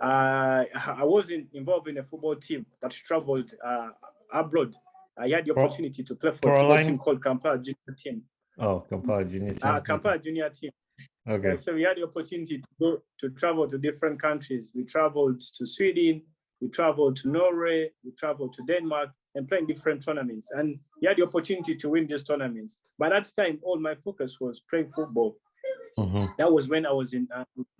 I wasn't involved in a football team that traveled abroad. I had the opportunity to play for a football team called Kampala Junior Team. Oh, Kampala Junior Team. Kampala Junior Team. Okay. So we had the opportunity to travel to different countries. We traveled to Sweden, we traveled to Norway, we traveled to Denmark, and playing different tournaments. And we had the opportunity to win these tournaments. By that time, all my focus was playing football. Mm-hmm. That was when I was in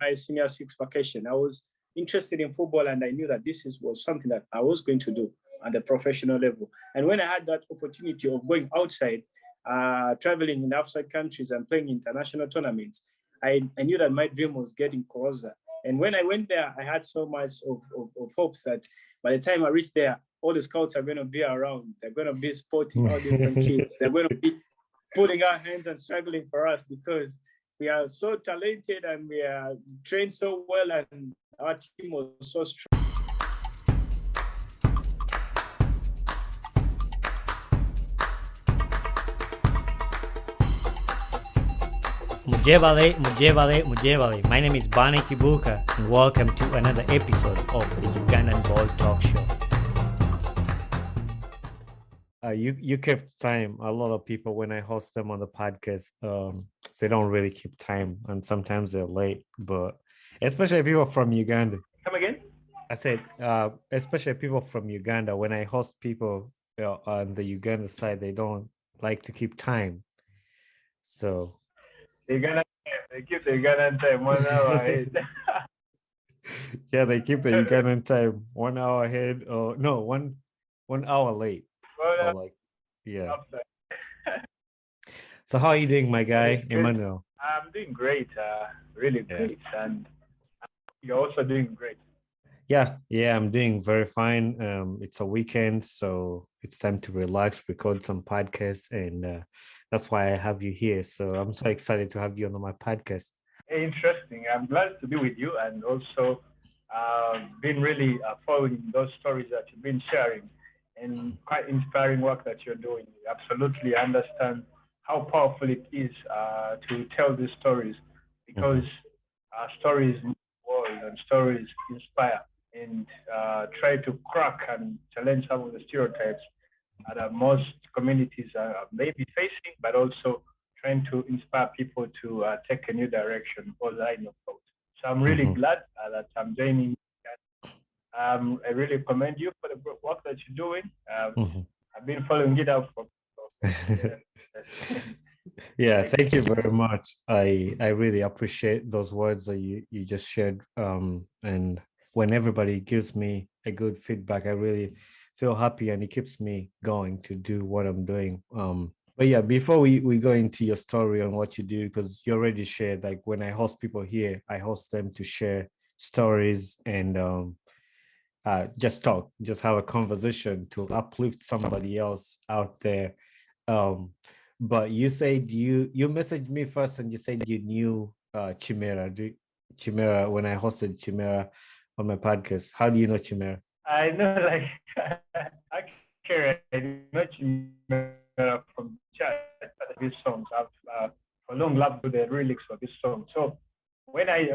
my senior six vacation. I was interested in football, and I knew that was something that I was going to do at the professional level. And when I had that opportunity of going outside, traveling in outside countries and playing international tournaments, I knew that my dream was getting closer. And when I went there, I had so much of hopes that by the time I reached there, all the scouts are going to be around. They're going to be supporting all different kids. They're going to be pulling our hands and struggling for us because we are so talented and we are trained so well, and our team was so strong. Mujevale. My name is Bani Kibuka, and welcome to another episode of the Ugandan Ball Talk Show. You kept time. A lot of people, when I host them on the podcast, they don't really keep time, and sometimes they're late. But especially people from Uganda. Come again? I said, especially people from Uganda. When I host people on the Uganda side, they don't like to keep time. So. They keep the Ugandan time 1 hour ahead. Yeah, they keep the Ugandan time 1 hour ahead, or no, one hour late. So like, yeah. So how are you doing, my guy, Emmanuel? I'm doing great, really great, and you're also doing great. Yeah, I'm doing very fine. It's a weekend, so it's time to relax, record some podcasts, and that's why I have you here. So I'm so excited to have you on my podcast. Interesting. I'm glad to be with you, and also been really following those stories that you've been sharing, and quite inspiring work that you're doing. You absolutely understand how powerful it is to tell these stories, because stories move the world and stories inspire, and try to crack and challenge some of the stereotypes that most communities may be facing, but also trying to inspire people to take a new direction or line of thought. So I'm really glad that I'm joining you. I really commend you for the work that you're doing. I've been following it up for. Yeah, thank you very much. I really appreciate those words that you just shared. And when everybody gives me a good feedback, I really feel happy, and it keeps me going to do what I'm doing. But yeah, before we go into your story on what you do, because you already shared, like when I host people here, I host them to share stories and just talk, just have a conversation to uplift somebody else out there. But you said you messaged me first, and you said you knew Chimera. Chimera, when I hosted Chimera on my podcast. How do you know Chimera? I know, like, I know Chimera from chat his songs. I've for long loved the lyrics of his song. So when I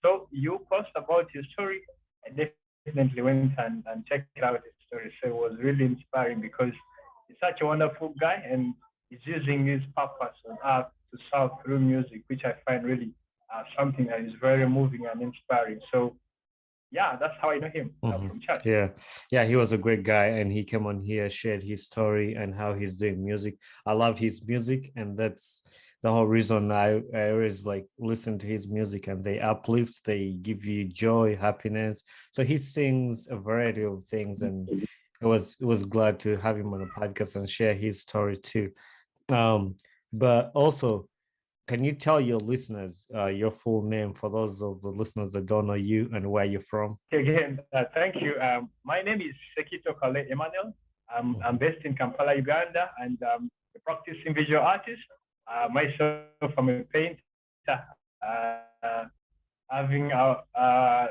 saw you post about his story, I definitely went and checked out his story. So it was really inspiring, because he's such a wonderful guy, and he's using his purpose on earth to serve through music, which I find really something that is very moving and inspiring. So yeah, that's how I know him from chat. Yeah, he was a great guy, and he came on here, shared his story and how he's doing music. I love his music, and that's the whole reason I always like listen to his music, and they uplift, they give you joy, happiness. So he sings a variety of things, and it was glad to have him on the podcast and share his story too. But also, can you tell your listeners your full name for those of the listeners that don't know you and where you're from? Again, thank you. My name is Ssekitto Kalule Emmanuel. I'm based in Kampala, Uganda, and I'm a practicing visual artist. Myself, I'm a painter, having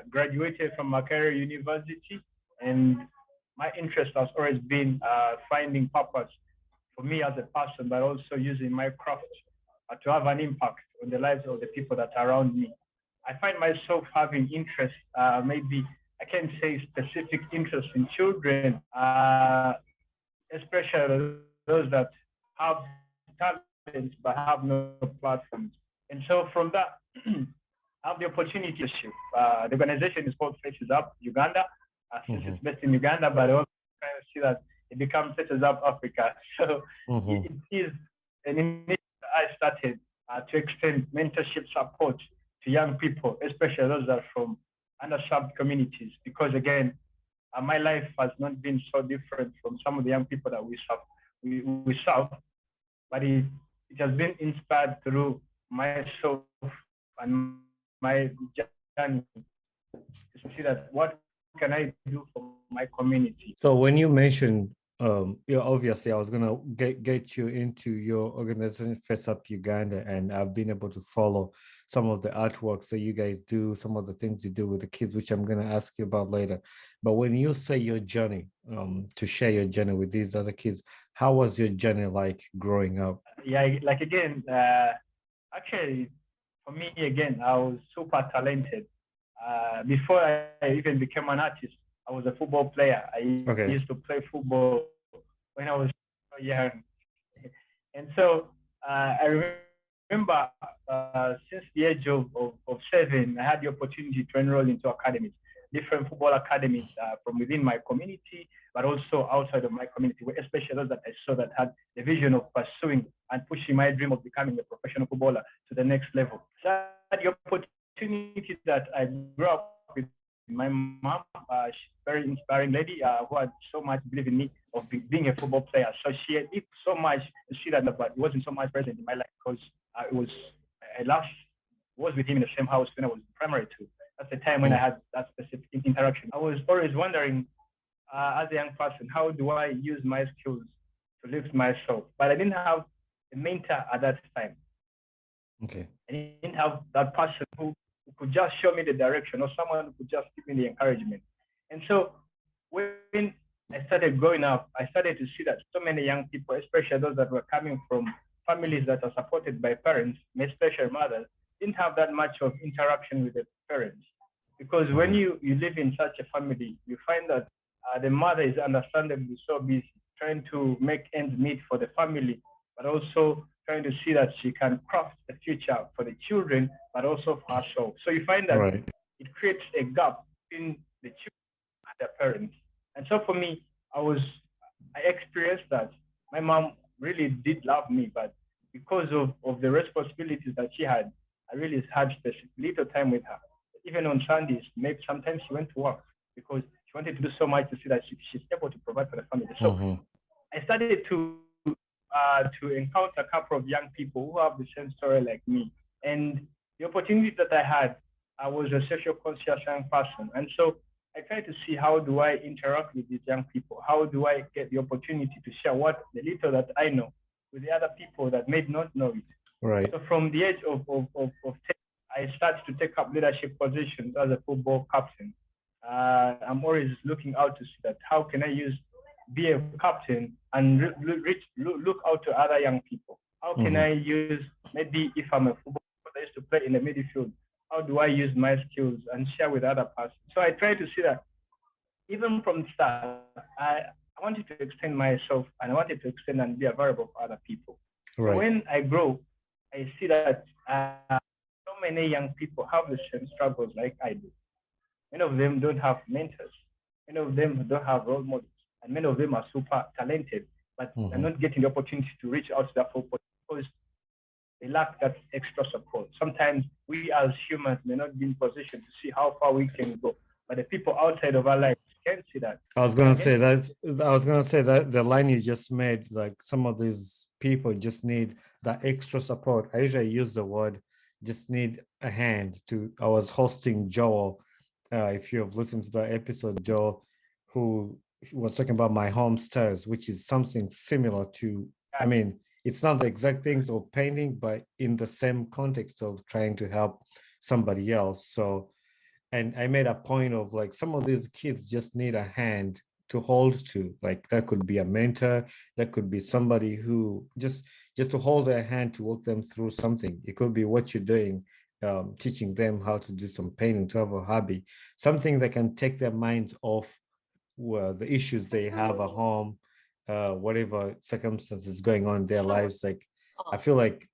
graduated from Makerere University, and my interest has always been finding purpose for me as a person, but also using my craft to have an impact on the lives of the people that are around me. I find myself having interest, maybe I can't say specific interest in children, especially those that have talents but have no platforms. And so from that, I have the opportunity to shoot. The organization is called Faces Up Uganda, since it's based in Uganda, but I also trying to see that it becomes Faces Up Africa. So it is an initiative I started to extend mentorship support to young people, especially those that are from underserved communities, because again, my life has not been so different from some of the young people that we serve, but it has been inspired through myself and my journey to see that what can I do for my community. So when you mentioned, yeah, obviously I was gonna get you into your organization, Face Up Uganda, and I've been able to follow some of the artworks that you guys do, some of the things you do with the kids, which I'm gonna ask you about later. But when you say your journey, to share your journey with these other kids, how was your journey like growing up? Yeah, like again, actually, for me again, I was super talented. Before I even became an artist, I was a football player. I used to play football when I was young. And so I remember since the age of 7, I had the opportunity to enroll into academies, different football academies from within my community, but also outside of my community, especially those that I saw that had the vision of pursuing and pushing my dream of becoming a professional footballer to the next level. So I had the opportunity that I grew up with my mom, very inspiring lady who had so much belief in me of being a football player. So she had so much to see that, but it wasn't so much present in my life because I was with him in the same house when I was in primary 2. That's the time when I had that specific interaction. I was always wondering, as a young person, how do I use my skills to lift myself? But I didn't have a mentor at that time. Okay. I didn't have that person who could just show me the direction, or someone who could just give me the encouragement. And so when I started growing up, I started to see that so many young people, especially those that were coming from families that are supported by parents, especially mothers, didn't have that much of interaction with the parents. Because when you live in such a family, you find that the mother is understandably so busy trying to make ends meet for the family, but also trying to see that she can craft the future for the children, but also for herself. So you find that it creates a gap between the children and their parents. And so for me, I experienced that my mom really did love me, but because of the responsibilities that she had, I really had little time with her. Even on Sundays, maybe sometimes she went to work because she wanted to do so much to see that she's able to provide for the family. So I started to encounter a couple of young people who have the same story like me. And the opportunity that I had, I was a social conscious young person. And so I tried to see, how do I interact with these young people? How do I get the opportunity to share the little that I know with the other people that may not know it? Right. So from the age of 10, I started to take up leadership positions as a football captain. I'm always looking out to see that how can I be a captain and look out to other young people. How can I use, maybe if I'm a football player, I used to play in the midfield, how do I use my skills and share with other persons? So I try to see that even from the start, I wanted to extend myself and I wanted to extend and be available for other people. Right. So when I grow, I see that so many young people have the same struggles like I do. Many of them don't have mentors. Many of them don't have role models. And many of them are super talented, but they're not getting the opportunity to reach out to that full potential because they lack that extra support. Sometimes we as humans may not be in position to see how far we can go, but the people outside of our lives can see that. I was gonna say that the line you just made, like some of these people just need that extra support. I usually use the word just need a hand to. I was hosting Joel. If you have listened to that episode, Joel, who was talking about my home stairs, which is something similar to, I mean, it's not the exact things of painting, but in the same context of trying to help somebody else. So, and I made a point of like, some of these kids just need a hand to hold to. Like that could be a mentor, that could be somebody who just to hold their hand to walk them through something. It could be what you're doing teaching them how to do some painting, to have a hobby, something that can take their minds off the issues they have at home, whatever circumstances going on in their lives. Like, I feel like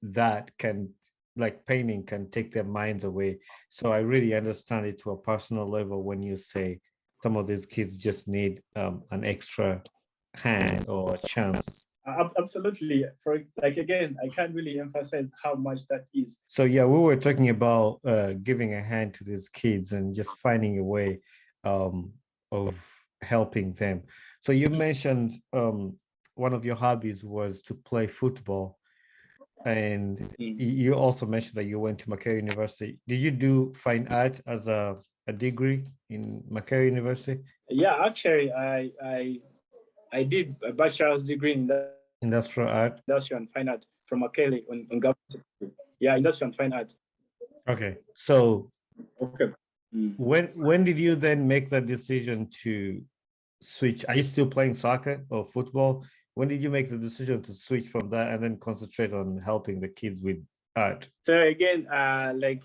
that can, like, painting can take their minds away. So I really understand it to a personal level when you say some of these kids just need an extra hand or a chance. Absolutely. For like, again, I can't really emphasize how much that is. So yeah, we were talking about giving a hand to these kids and just finding a way of helping them. So you mentioned one of your hobbies was to play football, and you also mentioned that you went to Makerere University. Did you do fine art as a degree in Makerere University? Yeah, actually, I did a bachelor's degree in industrial art, industrial and fine art from Makerere on government. Yeah, industrial and fine art. Okay, so okay. When did you then make the decision to switch? Are you still playing soccer or football? When did you make the decision to switch from that and then concentrate on helping the kids with art? So again, like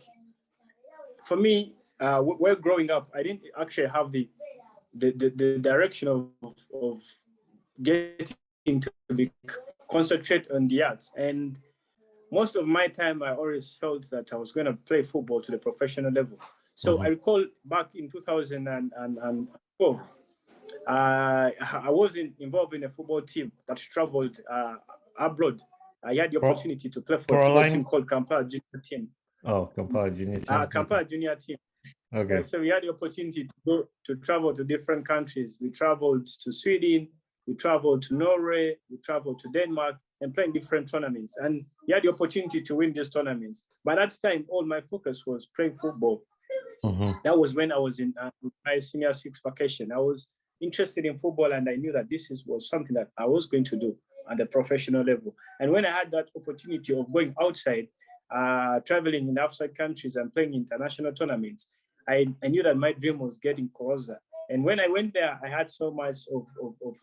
for me, we're growing up, I didn't actually have the direction of getting to concentrate on the arts. And most of my time, I always felt that I was going to play football to the professional level. So I recall back in 2012, I was involved in a football team that traveled abroad. I had the opportunity to play for a football team called Kampala Junior Team. Oh, Kampala Junior Team. Kampala Junior Team. Okay. So we had the opportunity to travel to different countries. We traveled to Sweden, we traveled to Norway, we traveled to Denmark, and playing different tournaments. And we had the opportunity to win these tournaments. By that time, all my focus was playing football. That was when I was in my senior six vacation. I was interested in football, and I knew that this was something that I was going to do at the professional level. And when I had that opportunity of going outside, traveling in outside countries and playing international tournaments, I knew that my dream was getting closer. And when I went there, I had so much of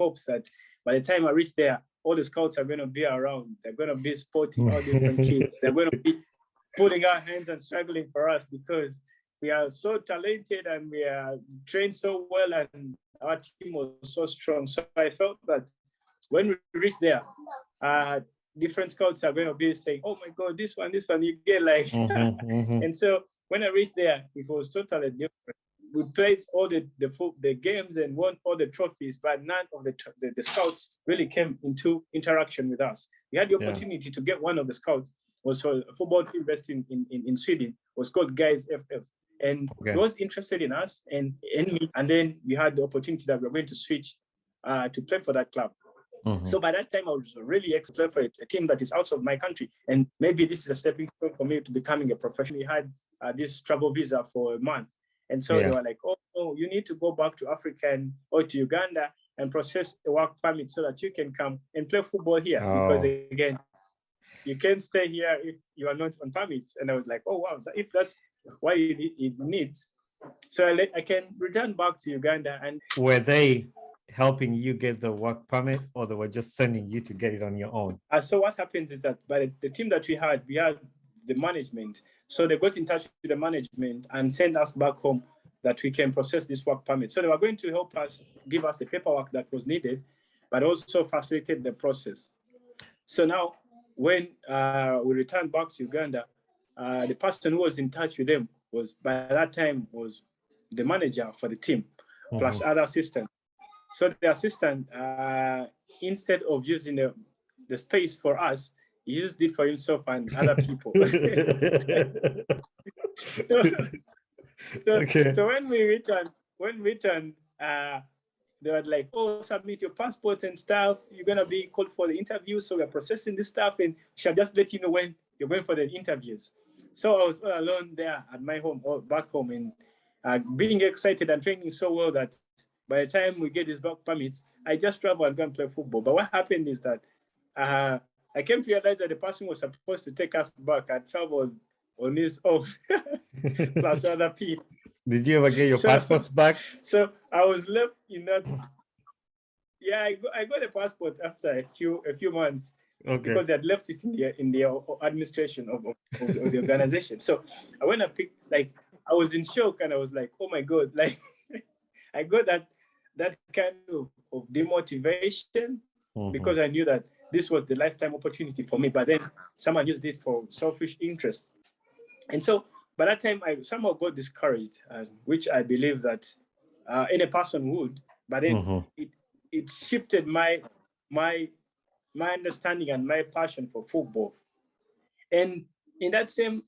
hopes that by the time I reached there, all the scouts are going to be around. They're going to be supporting all different kids. They're going to be pulling our hands and struggling for us because we are so talented and we are trained so well and our team was so strong. So I felt that when we reach there, different scouts are going to be saying, oh my God, this one, you get like, and so when I reached there, it was totally different. We played all the games and won all the trophies, but none of the scouts really came into interaction with us. We had the opportunity to get one of the scouts, was for a football team based in Sweden, was called Guys FF. And he was interested in us and in me. And then we had the opportunity that we were going to switch to play for that club. So by that time, I was really excited for a team that is outside of my country. And maybe this is a stepping stone for me to becoming a professional. We had this travel visa for a month. And so they were like, oh, no, you need to go back to Africa or to Uganda and process a work permit so that you can come and play football here. Because again, you can't stay here if you are not on permits. And I was like, oh, wow, if that's why you need. So I can return back to Uganda. And were they helping you get the work permit, or they were just sending you to get it on your own? So what happens is that by the team that we had the management. So they got in touch with the management and sent us back home that we can process this work permit. So they were going to help us, give us the paperwork that was needed, but also facilitate the process. So now when we returned back to Uganda, the person who was in touch with them was, by that time, was the manager for the team, plus other assistants. So the assistant, instead of using the space for us, he used it for himself and other people. So when we returned, they were like, oh, submit your passports and stuff. You're going to be called for the interview. So we're processing this stuff and shall just let you know when you're going for the interviews. So I was all alone there at my home, or back home, and being excited and training so well that by the time we get these work permits, I just travel and go and play football. But what happened is that I came to realize that the person was supposed to take us back. I traveled on his own, plus other people. Did you ever get your passports back? So I was left in that. Yeah, I got a passport after a few months. because they had left it in their administration of the organization. So when I picked, like, I was in shock, and I was like, oh my God, like I got that kind of demotivation because I knew that this was the lifetime opportunity for me, but then someone used it for selfish interest. And so by that time, I somehow got discouraged, which I believe that any person would, but then it shifted my understanding and my passion for football. And in that same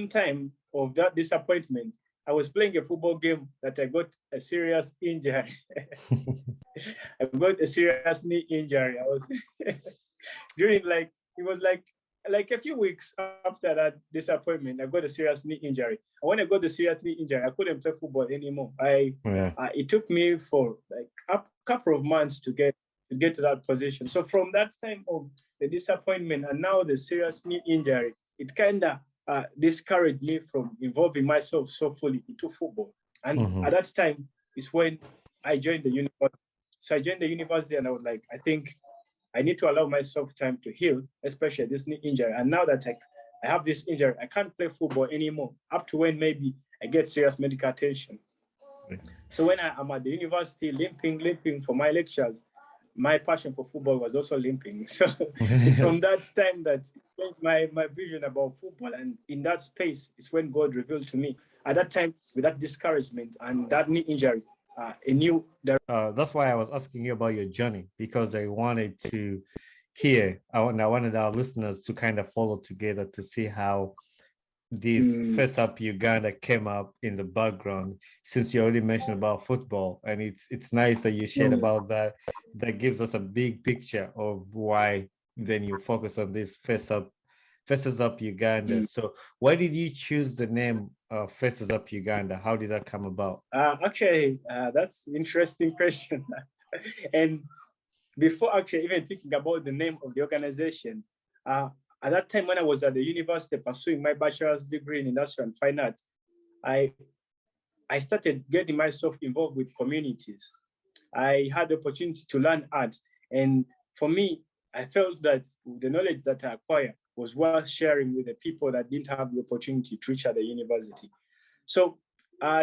time of that disappointment, I was playing a football game that I got a serious injury. I got a serious knee injury. I was during it was like a few weeks after that disappointment, I got a serious knee injury. And when I got the serious knee injury, I couldn't play football anymore. It took me for like a couple of months to get to that position. So from that time of the disappointment and now the serious knee injury, it kind of discouraged me from involving myself so fully into football. And at that time is when I joined the university. So I joined the university, and I was like, I think I need to allow myself time to heal, especially this knee injury. And now that I have this injury, I can't play football anymore, up to when maybe I get serious medical attention. So when I'm at the university limping for my lectures, my passion for football was also limping. So it's from that time that my vision about football, and in that space is when God revealed to me. At that time, with that discouragement and that knee injury, a new direction. That's why I was asking you about your journey, because I wanted to hear, I wanted our listeners to kind of follow together to see how this FaceUp Uganda came up in the background, since you already mentioned about football. And it's nice that you shared about that. That gives us a big picture of why then you focus on this Faces Up Uganda. So why did you choose the name Faces Up Uganda? How did that come about? Actually, that's an interesting question. And before actually even thinking about the name of the organization, at that time when I was at the university pursuing my bachelor's degree in industrial and fine arts, I started getting myself involved with communities. I had the opportunity to learn art. And for me, I felt that the knowledge that I acquired was worth sharing with the people that didn't have the opportunity to reach at the university. So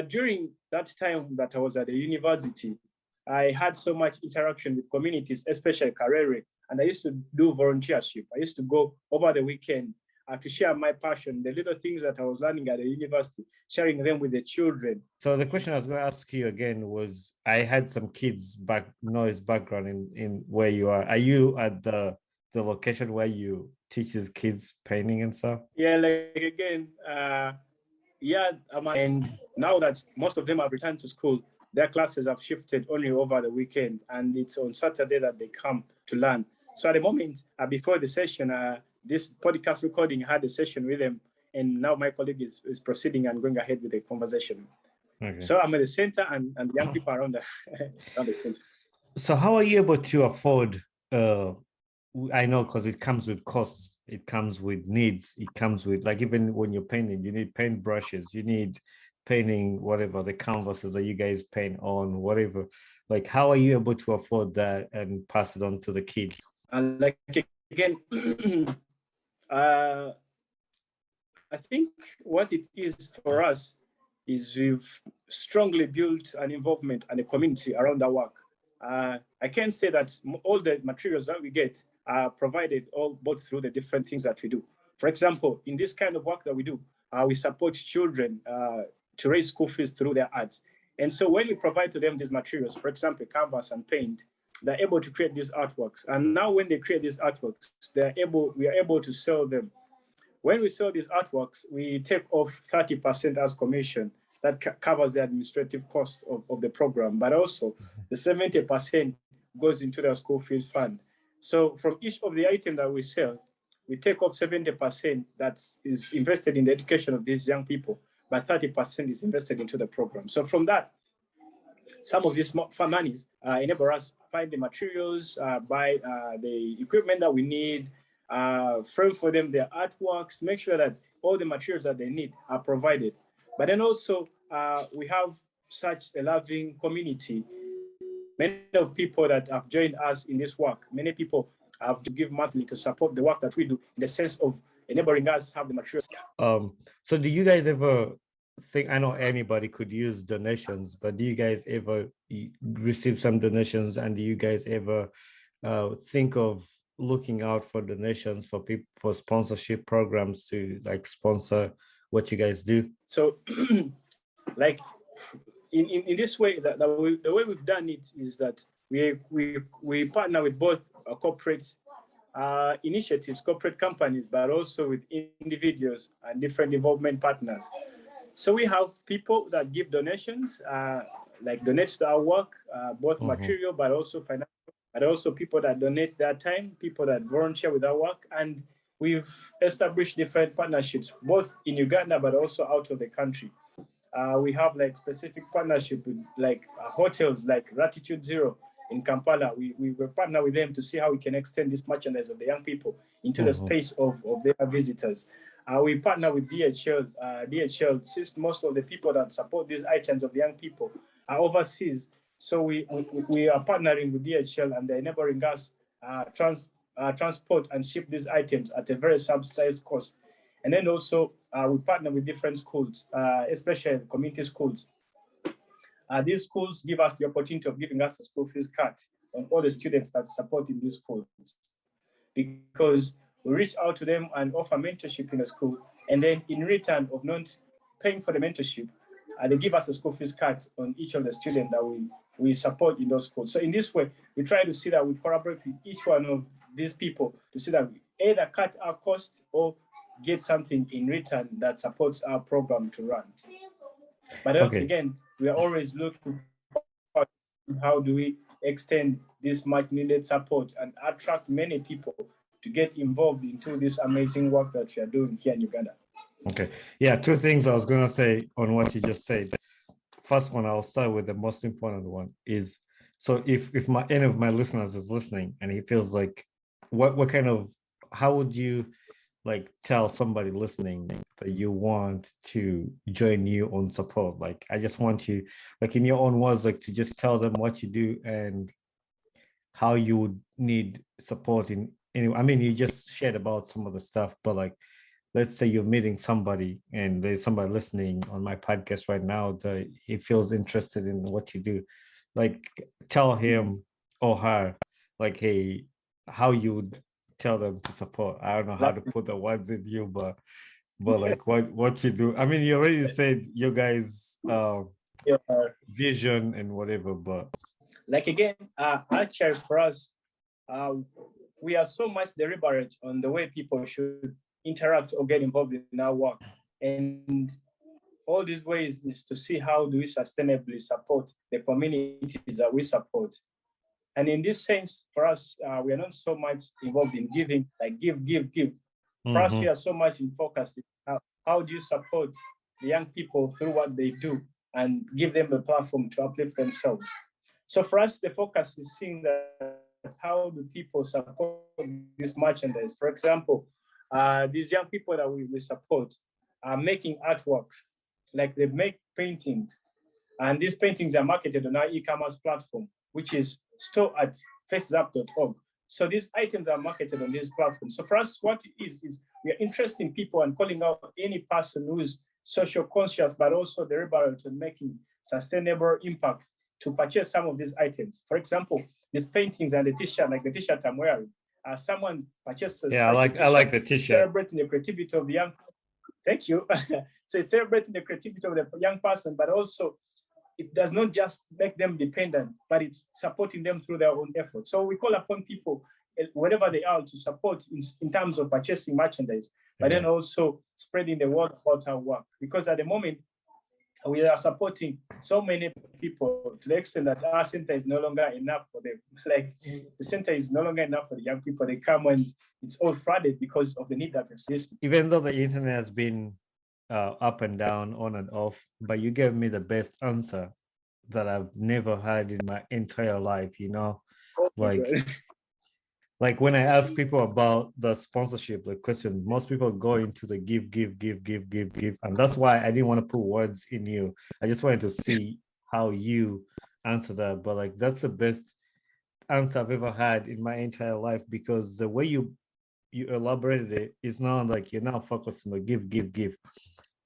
during that time that I was at the university, I had so much interaction with communities, especially Karere, and I used to do volunteership. I used to go over the weekend to share my passion, the little things that I was learning at the university, sharing them with the children. So the question I was going to ask you again was, I had some kids noise background in where you are. Are you at the location where you teach these kids painting and stuff? Yeah, like again, and now that most of them have returned to school, their classes have shifted only over the weekend, and it's on Saturday that they come to learn. So at the moment, before the session, this podcast recording had a session with them, and now my colleague is proceeding and going ahead with the conversation. Okay. So I'm at the center, and the young people around the center. So how are you able to afford, I know because it comes with costs, it comes with needs, it comes with, like, even when you're painting, you need paint brushes, you need painting, whatever, the canvases that you guys paint on, whatever. Like, how are you able to afford that and pass it on to the kids? Like, again, I think what it is for us is we've strongly built an involvement and a community around our work. I can say that all the materials that we get are provided both through the different things that we do. For example, in this kind of work that we do, we support children to raise school fees through their arts. And so when we provide to them these materials, for example, canvas and paint, they're able to create these artworks. And now when they create these artworks, we are able to sell them. When we sell these artworks, we take off 30% as commission. That covers the administrative cost of the program, but also the 70% goes into the school fees fund. So from each of the items that we sell, we take off 70% that is invested in the education of these young people, but 30% is invested into the program. So from that, some of these monies enable us to find the materials, buy the equipment that we need, frame for them their artworks, to make sure that all the materials that they need are provided. But then also, we have such a loving community, many of people that have joined us in this work. Many people have to give monthly to support the work that we do in the sense of enabling us to have the materials. So do you guys ever think, I know anybody could use donations, but do you guys ever receive some donations, and do you guys ever think of looking out for donations for people, for sponsorship programs to like sponsor what you guys do? So like in this way, the way we've done it is that we partner with both corporate initiatives, corporate companies, but also with individuals and different development partners. So we have people that give donations, like donate to our work, both material, but also financial, but also people that donate their time, people that volunteer with our work. And we've established different partnerships, both in Uganda, but also out of the country. We have like specific partnership with like hotels like Gratitude Zero in Kampala. We will partner with them to see how we can extend this merchandise of the young people into the space of their visitors. We partner with DHL. DHL, since most of the people that support these items of the young people are overseas, so we are partnering with DHL, and they're enabling us transport and ship these items at a very subsidized cost. And then also we partner with different schools, especially community schools. These schools give us the opportunity of giving us a school fees cut on all the students that support in these schools, because we reach out to them and offer mentorship in the school, and then in return of not paying for the mentorship, they give us a school fees cut on each of the students that we support in those schools. So in this way, we try to see that we collaborate with each one of these people to see that we either cut our cost or get something in return that supports our program to run. But again, we are always looking for how do we extend this much needed support and attract many people to get involved into this amazing work that we are doing here in Uganda. Okay. Yeah, two things I was going to say on what you just said. First one, I'll start with the most important one is, so if any of my listeners is listening and he feels like, what kind of, how would you like tell somebody listening that you want to join you on support? Like, I just want you, like in your own words, like to just tell them what you do and how you would need support in any, I mean, you just shared about some of the stuff, but like, let's say you're meeting somebody and there's somebody listening on my podcast right now that he feels interested in what you do. Like, tell him or her, like, hey, how you would tell them to support. I don't know how to put the words in you, but like what you do. I mean, you already said your guys' vision and whatever, but like again, actually for us, we are so much deliberate on the way people should interact or get involved in our work. And all these ways is to see how do we sustainably support the communities that we support. And in this sense, for us, we are not so much involved in giving, like give. For us, we are so much in focus. How do you support the young people through what they do and give them a platform to uplift themselves? So for us, the focus is seeing that how do people support this merchandise? For example, these young people that we support are making artworks, like they make paintings, and these paintings are marketed on our e-commerce platform, which is store at facesup.org. So these items are marketed on this platform. So for us, what it is we are interested in people and calling out any person who is social conscious, but also deliberate in making sustainable impact to purchase some of these items. For example, these paintings and the t-shirt, like the t-shirt I'm wearing, someone purchases. Yeah, I like the t-shirt. Celebrating the creativity of the young. Thank you. So it's celebrating the creativity of the young person, but also it does not just make them dependent, but it's supporting them through their own effort. So we call upon people, wherever they are, to support in terms of purchasing merchandise, but then also spreading the word about our work. Because at the moment, we are supporting so many people to the extent that our center is no longer enough for them. Like the center is no longer enough for the young people. They come when it's all flooded because of the need that exists. Even though the internet has been up and down, on and off, but you gave me the best answer that I've never had in my entire life, you know? Like when I ask people about the sponsorship, the question, most people go into the give. And that's why I didn't want to put words in you. I just wanted to see how you answer that. But like, that's the best answer I've ever had in my entire life, because the way you elaborated it is not like you're not focusing on give,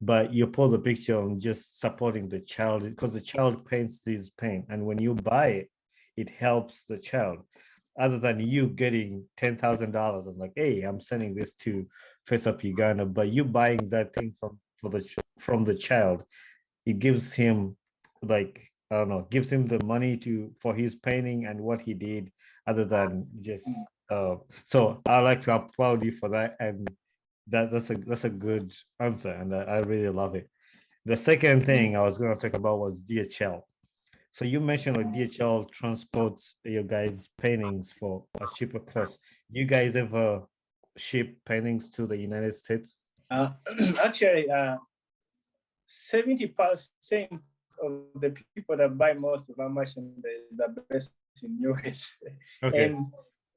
but you pull the picture on just supporting the child, because the child pains this pain, and when you buy it, it helps the child. Other than you getting $10,000 and like, hey, I'm sending this to Face Up Uganda, but you buying that thing from the child, it gives him, like, I don't know, gives him the money for his painting and what he did, other than just so I like to applaud you for that. And that's a good answer, and I really love it. The second thing I was going to talk about was DHL. So you mentioned like DHL transports your guys' paintings for a cheaper cost. You guys ever ship paintings to the United States? Actually, 70% of the people that buy most of our merchandise are based in US. Okay.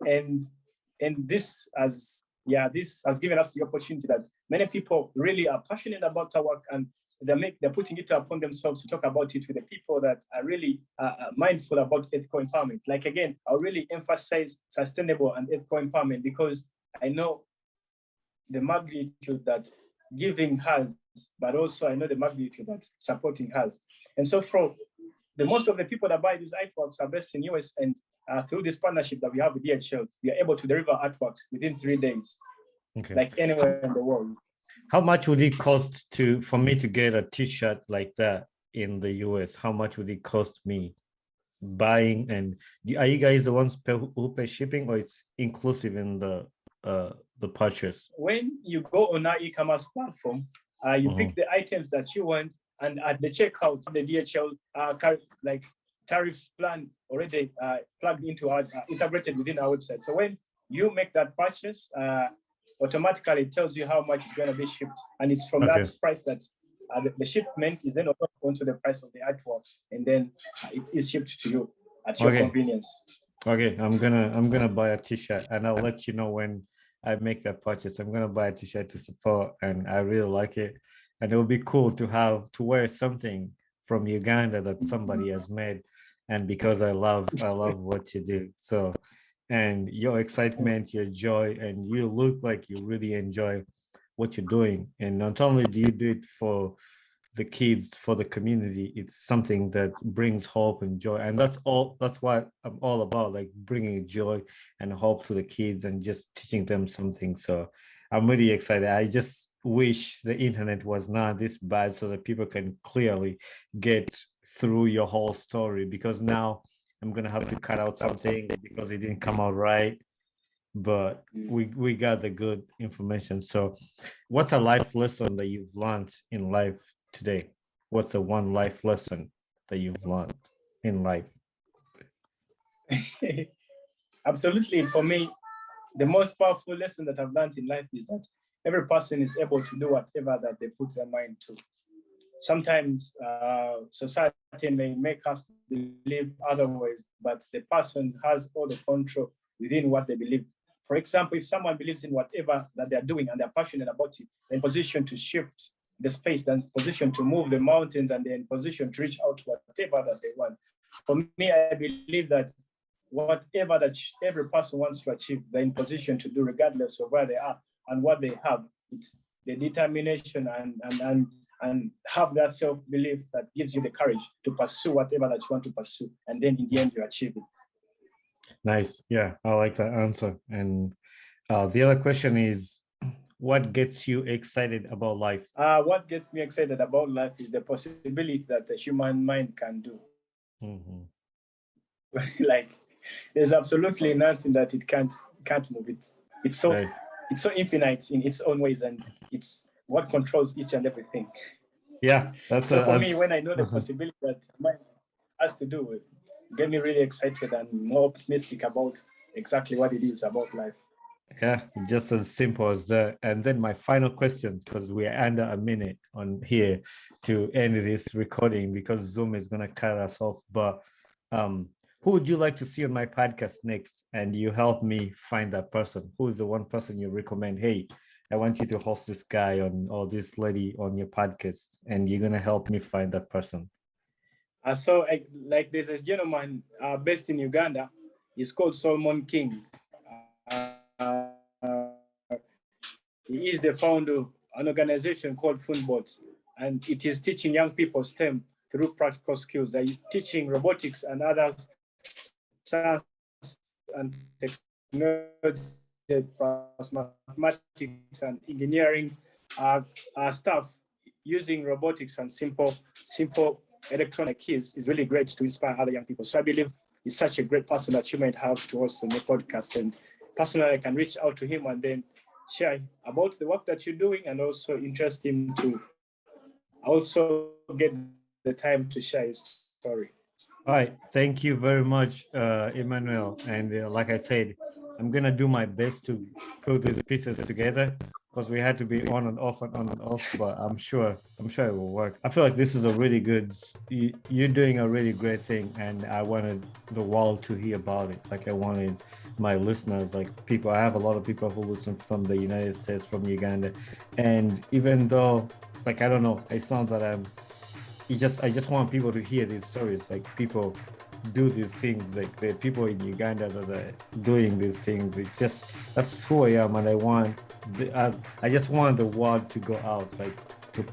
And this has given us the opportunity that many people really are passionate about our work, and they're putting it upon themselves to talk about it with the people that are really mindful about ethical empowerment. Like, again, I'll really emphasize sustainable and ethical empowerment, because I know the magnitude that giving has, but also I know the magnitude that supporting has. And so from the most of the people that buy these artworks are based in US, and through this partnership that we have with DHL, we are able to deliver artworks within 3 days, Okay. like anywhere in the world. How much would it cost for me to get a t-shirt like that in the US? How much would it cost me buying? And are you guys the ones who pay shipping, or it's inclusive in the purchase? When you go on our e-commerce platform, you pick the items that you want, and at the checkout, the DHL like tariff plan already plugged into our integrated within our website. So when you make that purchase, automatically it tells you how much it's going to be shipped, and it's from that price that the shipment is then onto the price of the artwork, and then it is shipped to you at your convenience. Okay, I'm gonna buy a t-shirt, and I'll let you know when I make that purchase. I'm gonna buy a t-shirt to support, and I really like it, and it will be cool to wear something from Uganda that somebody has made, and because I love what you do. So, and your excitement, your joy, and you look like you really enjoy what you're doing. And not only do you do it for the kids, for the community, it's something that brings hope and joy, and that's what I'm all about, like bringing joy and hope to the kids and just teaching them something. So I'm really excited. I just wish the internet was not this bad, so that people can clearly get through your whole story, because now I'm gonna have to cut out something because it didn't come out right, but we got the good information. So what's a life lesson that you've learned in life today? What's the one life lesson that you've learned in life? Absolutely. For me, the most powerful lesson that I've learned in life is that every person is able to do whatever that they put their mind to. Sometimes society may make us believe otherwise, but the person has all the control within what they believe. For example, if someone believes in whatever that they're doing and they're passionate about it, they're in position to shift the space, they're in position to move the mountains, and they're in position to reach out to whatever that they want. For me, I believe that whatever that every person wants to achieve, they're in position to do regardless of where they are and what they have. It's the determination and have that self-belief that gives you the courage to pursue whatever that you want to pursue. And then in the end, you achieve it. Nice. Yeah, I like that answer. And the other question is, what gets you excited about life? What gets me excited about life is the possibility that the human mind can do. Like, there's absolutely nothing that it can't move. It's so infinite in its own ways, and it's what controls each and everything. Yeah, that's so for me, when I know the possibility that mind has to do with, get me really excited and more optimistic about exactly what it is about life. Yeah, just as simple as that. And then my final question, because we're under a minute on here to end this recording, because Zoom is going to cut us off. But who would you like to see on my podcast next? And you help me find that person. Who is the one person you recommend? Hey, I want you to host this guy or this lady on your podcast, and you're going to help me find that person. So like there's a gentleman based in Uganda. He's called Solomon King. He is the founder of an organization called Funbots, and it is teaching young people STEM through practical skills. They're teaching robotics and other science and technology, plus mathematics and engineering stuff using robotics and simple electronic keys is really great to inspire other young people. So I believe he's such a great person that you might have to host on your podcast. And personally, I can reach out to him and then share about the work that you're doing, and also interest him to also get the time to share his story. All right, thank you very much, Emmanuel. And like I said, I'm gonna do my best to put these pieces together, because we had to be on and off and on and off, but I'm sure it will work. I feel like this is a really good, you're doing a really great thing, and I wanted the world to hear about it. Like I wanted my listeners, like people, I have a lot of people who listen from the United States, from Uganda. And even though, like, I don't know, it sounds that I just want people to hear these stories. Like people do these things, like the people in Uganda that are doing these things. It's just, that's who I am, and I just want the word to go out, like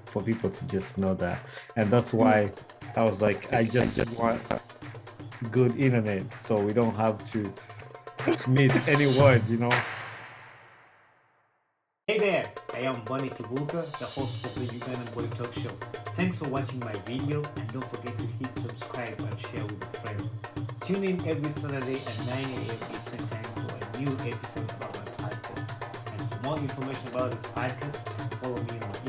for people to just know that. And that's why I was like, I just want good internet, so we don't have to miss any words, you know. Hey there, I am Bani Kibuka, the host of the Ugandan Boy Talk Show. Thanks for watching my video, and don't forget to hit subscribe and share with a friend. Tune in every Saturday at 9 a.m. Eastern Time for a new episode of my podcast. And for more information about this podcast, follow me on